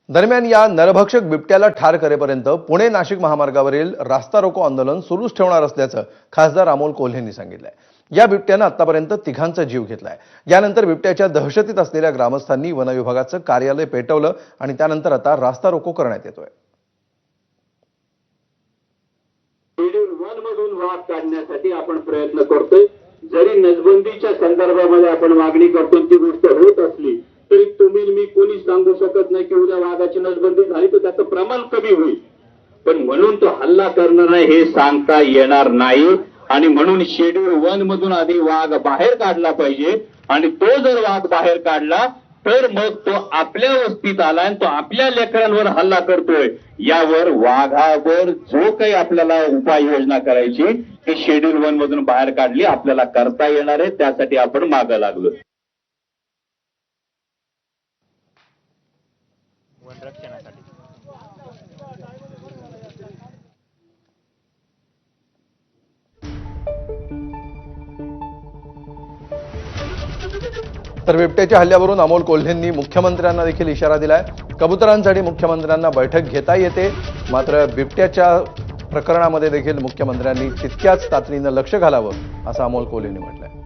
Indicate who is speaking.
Speaker 1: दरम्यान या नरभक्षक बिबट्याला ठार करेपर्यंत पुणे नाशिक महामार्गावरील रास्ता रोको आंदोलन सुरूच ठेवणार असल्याचं खासदार अमोल कोल्हेंनी सांगितलंय। या बिबट्यानं आतापर्यंत तिघांचा जीव घेतलाय। यानंतर बिबट्याच्या दहशतीत असलेल्या ग्रामस्थांनी वन विभागाचं कार्यालय पेटवलं आणि त्यानंतर आता रास्ता रोको करण्यात येतोय।
Speaker 2: वन मधून वाघ काढण्यासाठी आपण प्रयत्न करतोय। जरी नसबंदीच्या संदर्भामध्ये आपण मागणी करतो ती गोष्ट होत असली तरी तुम्ही मी कोणी सांगू शकत नाही की उद्या वाघाची नसबंदी झाली तर त्याचं प्रमाण कमी होईल, पण म्हणून तो हल्ला करणार नाही हे सांगता येणार नाही। आणि म्हणून शेड्यूल 1 मधून आधी वाघ बाहेर काढला पाहिजे आणि तो जर वाघ बाहेर काढला तर मग तो आपल्या वस्तीत आला आणि तो आपल्या लेकरांवर हल्ला करतोय। यावर वाघावर जो काही आपल्याला उपाययोजना करायची ती शेड्यूल 1 मधून बाहेर काढली आपल्याला करता येणार आहे, त्यासाठी आपण मागे लागलो।
Speaker 1: तर बिबट्याच्या हल्ल्यावरून अमोल कोल्हेंनी मुख्यमंत्र्यांना देखील इशारा दिलाय। कबुतरांसाठी मुख्यमंत्र्यांना बैठक घेता येते, मात्र बिबट्याच्या प्रकरणामध्ये देखील मुख्यमंत्र्यांनी तितक्याच तातडीनं लक्ष घालावं असं अमोल कोल्हेंनी म्हटलंय।